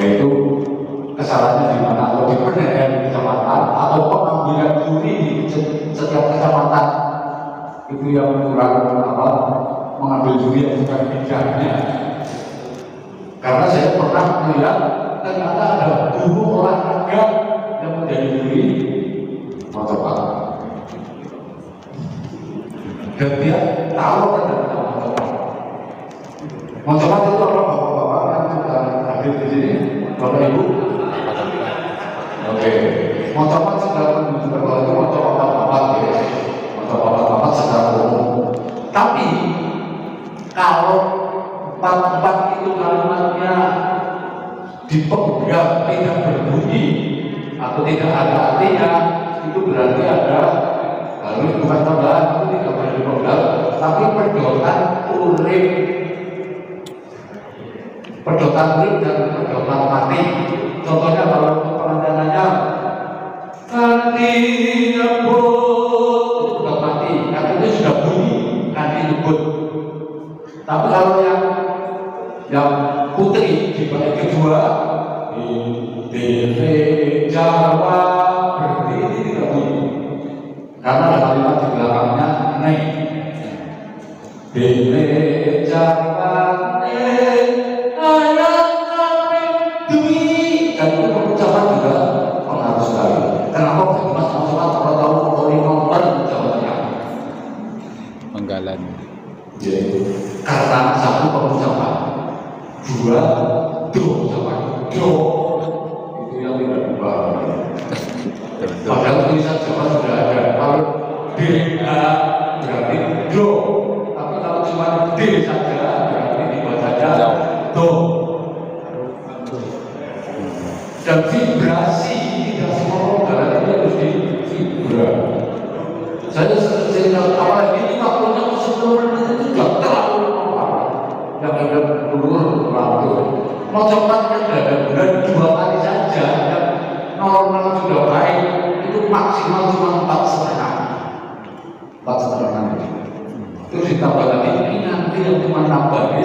yaitu kesalahannya di mana, atau di penilaian di kecamatan atau pengambilan juri di setiap kecamatan itu yang kurang mengambil juri yang bukan bidangnya. Karena saya pernah melihat ternyata ada guru olahraga yang menjadi juri motopak, dan dia tahu ada motopak itu apa, bapak-bapak yang sudah hadir di sini, bapak ibu. Oke, motopak sudah menunjukkan bahwa itu motopak bapak ya, motopak bapak secara umum. Tapi kalau empat itu kalimatnya dipegang tidak berbunyi atau tidak ada artinya, itu berarti ada harus bukan tambahan, itu tidak boleh dipegang, tapi pedotan urip, pedotan urip dan pedotan mati. Contohnya kalau untuk penandangannya kanti nyebut, itu pedotan mati, kan itu sudah bunyi kanti nyebut. Tapi kalau yang putri di bait kedua di Jawa berdiri ini tidak bunyi, karena ada kalimat di belakangnya nek di Jawa ayat kami dui, dan itu pengucapan juga pengaruh sekali. Kenapa Mas Muhammad kalau tahu orang nonton Jawa Tengah Penggalan? Karena satu pengucapan, dua do ucapan do itu yang tidak berubah. Padahal tulisan Jawa sudah ada. Kalau D A berarti do, tapi kalau cuma D saja berarti dibacanya do. Dan vibrasi tidak semua penggalan itu harus di vibra. Saya sering awal ini waktunya 10 menit itu sudah terlalu lama. Yang ada dulu waktu mau cepat kan ada bulan 2 kali saja, yang normal sudah baik itu maksimal cuma 4,5 itu ditambah lagi ini nanti yang cuma nambah 2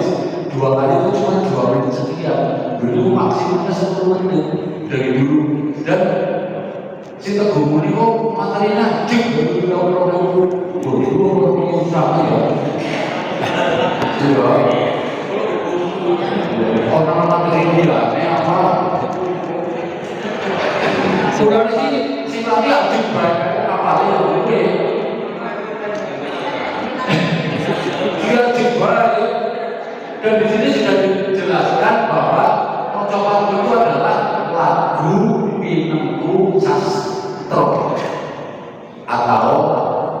kali itu cuma 2 menit sekian, dulu maksimalnya 10 menit dari dulu. Dan si Teguh Muni kok materinya jik dari dulu sama ya orang materi ini lah, ini apa sudah di sini sifatnya ajib banyak kapalnya oke dia ajib banyak. Dan di sini sudah dijelaskan bahwa percobaan itu adalah lagu Pinempu Sastro, atau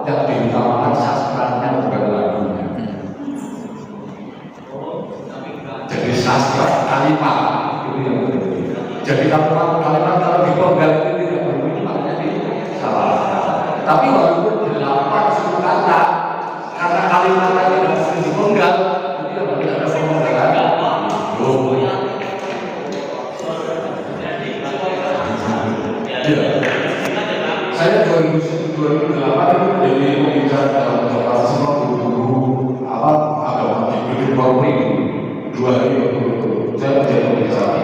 yang diutamakan sastranya bukan lagunya. Jadi sastra kalimat itu yang berbeda. Jadi kalimat kalau dipenggal itu tidak berbunyi, makanya itu salah. Tapi walaupun 8 kata, karena kalimatnya tidak bisa dipenggal, itu yang tidak ada pemenggalan. Saya 2008 jadi pembicara dalam beberapa semua guru agama di Bukit Polri 2 hari berturut-turut. Saya menjadi pembicara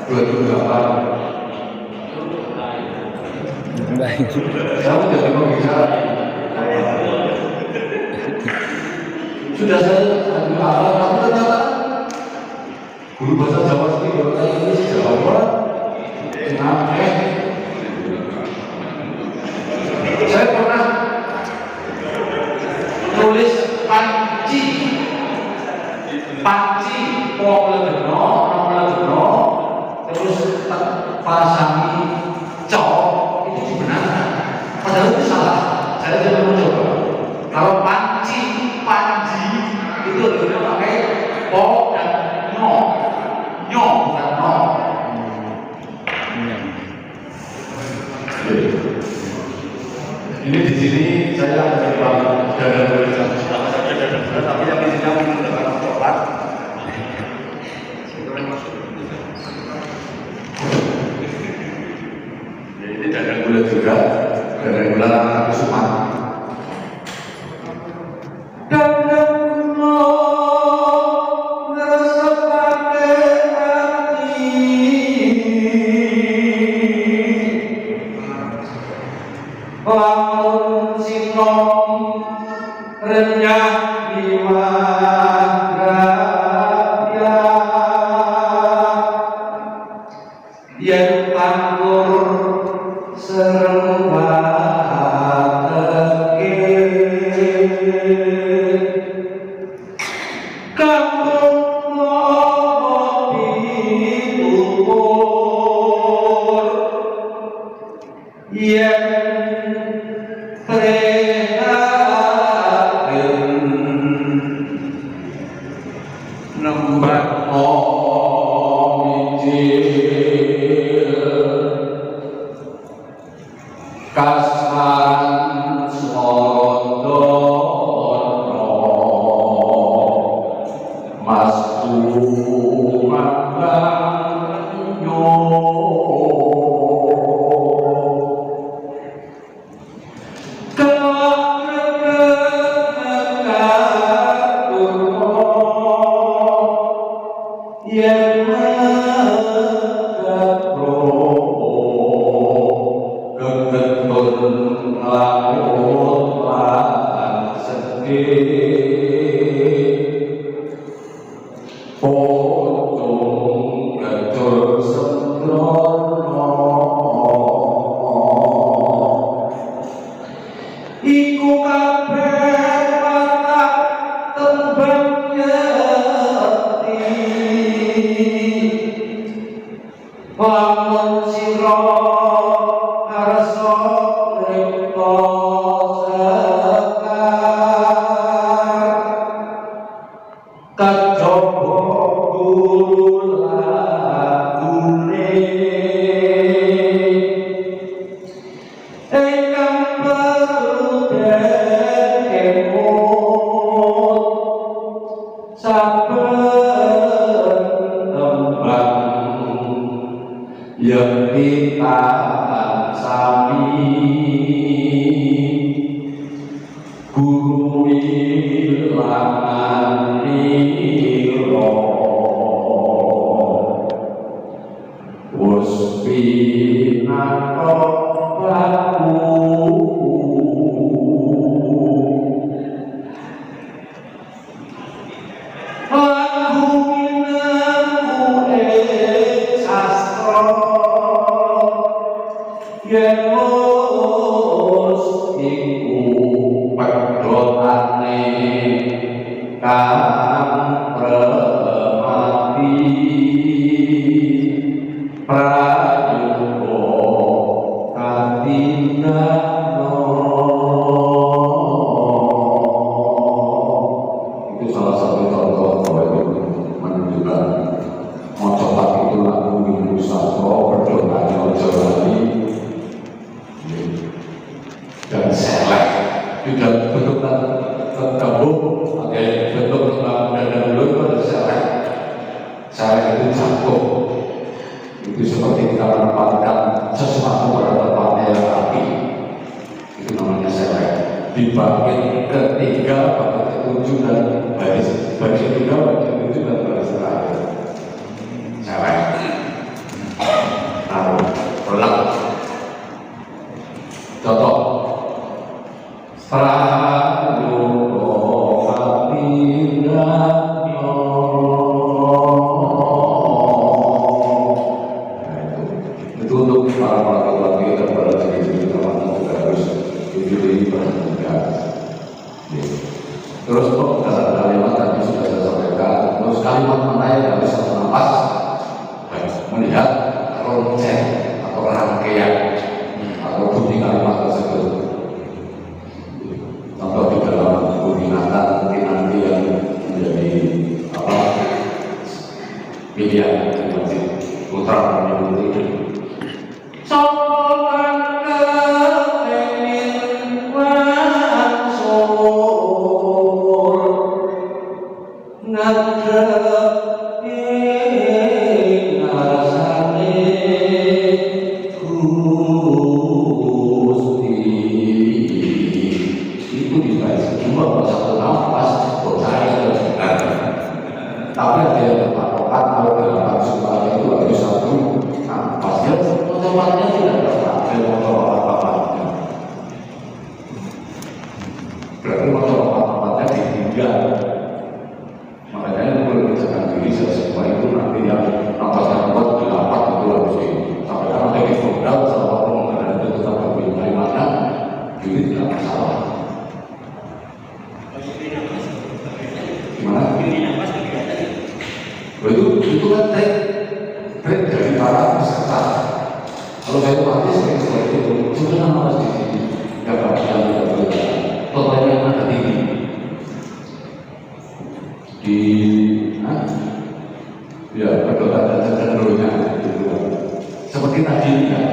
2008. Saya menjadi pembicara. Sudah saya tapi ternyata guru bahasa Jawa sendiri ini Jawa saya pernah nulis panci pokledeno terus pasangi cok, itu dibenarkan, padahal itu salah. Saya tidak mencoba. Kalau panji itu harusnya pakai po dan nyo bukan no. Ini di sini saya mencoba dalam tulisan tapi yang di sini menggunakan coklat. Ya, ini dadang gula juga, dadang gula kesuman. Dadang gula ngerasa pakai hati. magraya yen anggur serempatake kampung ditutur yen prihatin nembak kasaran sorodono mas kumangganyo yen megapro kegetun laut lan sedih pocong kedur sembrono iku kabeh watak tembang yati lamun sira karsa ngripta sekar kajaba guru lagune ingkang peruden emut saben tembang yang kita sami guru ilangan niro wis pinatok laku lagu minaku sastra yen mus iku pedhotane kang premati prayoga katindakno. Itu salah satu contoh bahwa menunjukkan mocopat itu lagu minggu sastra pedhotane ojo lali dan selek juga bentuk gabung pakai bentuk dan dulu pada selek itu cakup itu seperti kita menempatkan sesuatu pada tempatnya yang rapi itu namanya selek dibagi ketiga bagi ketujuh dan baris ketiga bagi ketujuh dan baris terakhir selek taruh pelak contoh prayoga katindakno. Itu untuk para laki-laki dan para cewek teman juga harus dipilih perhatikan. Terus dalam kalimat tadi sudah saya sampaikan. Terus kalimat mana yang harus satu nafas melihat ronceng atau rangkaian atau bunyi kalimat tersebut. Contoh di dalam bunyi nanti yang menjadi pilihan putra dan putri. Sopan kepengin wangsur ngadep ing ngarsane Gusti. Itu dibaca cuma satu nafas bocah tapi ada yang berpatokan kalau dalam suara itu harus satu nafas ya otomatisnya tidak terpakai motor apa-apanya berarti motor apa-apanya ditinggal Gimana? Itu kan trik dari para peserta. Kalau saya mati sering seperti itu, sudah nama di sini, nggak bakal tidak boleh. Totalnya ada tinggi di, ya berdoa dan cenderungnya gitu. Seperti tadi kan.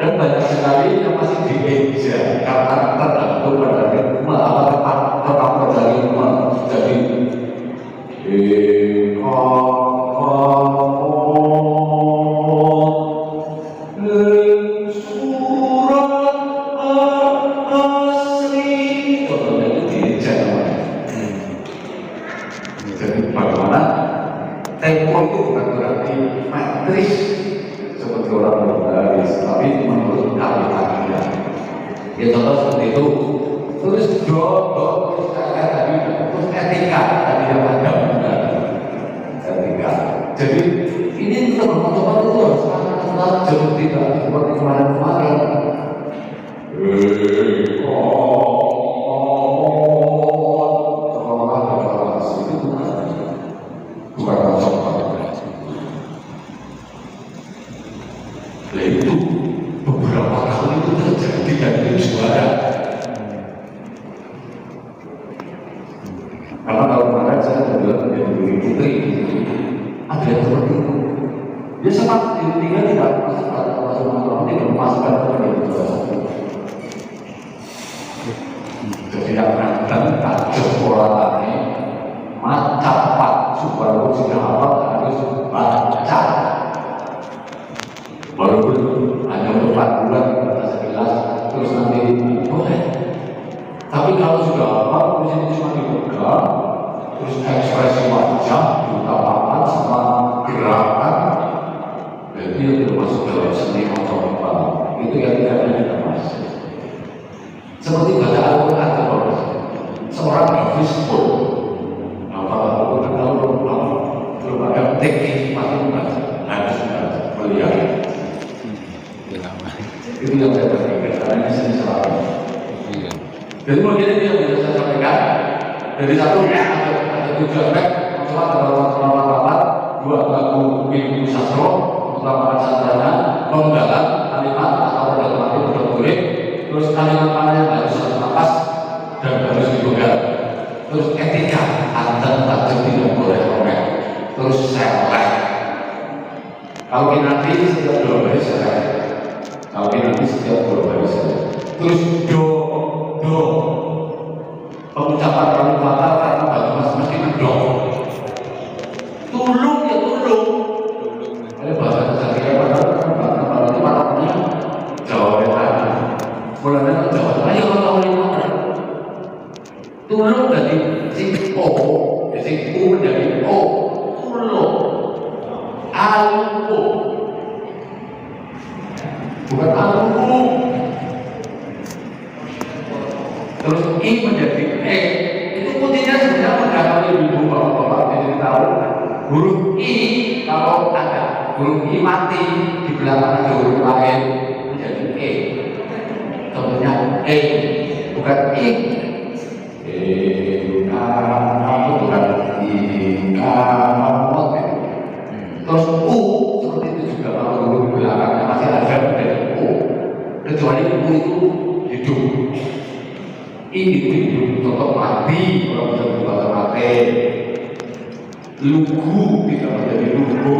Dan banyak sekali yang masih dieja karena tergantung pada ritme atau tetap dari ritme. Jadi surat asli contohnya itu dieja namanya. Jadi bagaimana tempo itu bukan berarti matris seperti orang berbaris, tapi menurut kalimatnya. Ya contoh seperti itu. Terus terus kayak tadi, terus etika tadi yang ada bukan etika. Jadi ini teman-teman itu harus sangat jauh tidak seperti kemarin-kemarin. Bukan macam itu beberapa kali itu terjadi dan itu juara. Karena kalau kemarin saya juga menjadi Bumi Putri, ada yang seperti itu. Dia sempat tinggal tidak masuk tidak memasukkan kepada itu. Jadi yang kadang tajam polanya macam pak supaya sudah apa harus baca. Walaupun hanya untuk 4 bulan baca sekilas terus nanti boleh. Tapi kalau sudah apa, tulisan cuma dipegang, terus ekspresi wajah, ungkapan sama gerakan, jadi itu masuk dalam seni otomatis. Itu yang tidak masuk. Seperti baca Al-Quran seorang hafiz pun, kalau belum ada teknik pasti membaca, harus membaca, melihat. Itu yang saya perhatikan, karena ini seni selalu. Jadi mungkin ini yang bisa saya sampaikan. Dari satu ada 7 aspek, mencoba terlalu rapat, 2 lagu minggu sastro, utama sarjana, menggalang kalimat atau dalam bertulis, terus kalimat mana yang harus terlepas dan harus dipegang. Terus etika, antara tajam tidak boleh robek. Terus selek. Kalau nanti setiap 2 baris selek. Kalau nanti setiap 2 baris selek. Terus do pengucapan kalau kata karena bagi masing-masing do. Tulung ya tulung. Ada bahasa keseharian padahal itu maknanya Jawa Tengah. Mulanya Jawa Tengah ya kalau tahu mana. Tulung dari sing o, sing u dari o, tulung. Alumpu. Bukan alumpu. Terus I menjadi E. Itu putihnya sebenarnya menggambarkan ibu bapak-bapak jadi tahu. Huruf I kalau ada huruf I mati di belakang ada huruf lain menjadi E. Contohnya E, bukan I. Kamu bukan I, kamu. Terus U seperti itu juga kalau huruf belakangnya masih ada menjadi U. Kecuali U itu hidup. ini hidup contoh mati kalau bisa berkata mati, lugu bisa menjadi lugu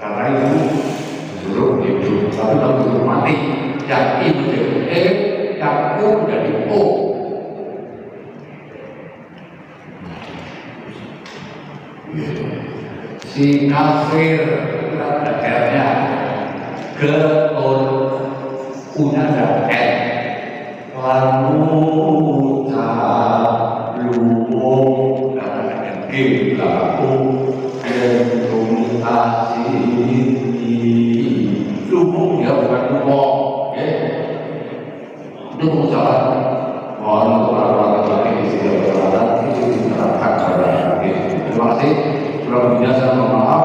karena itu belum hidup tapi kalau belum mati yang ini menjadi yang menjadi o. Si kafir belajarnya ke punya dan lalu tak lumung dan kita untuk asini lumung ya bukan lumung ya lumung salah mohon untuk orang-orang lagi di sini berada itu diterapkan pada terima kasih kurang lebihnya saya mohon maaf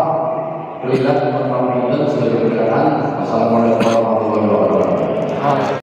Assalamualaikum warahmatullahi wabarakatuh.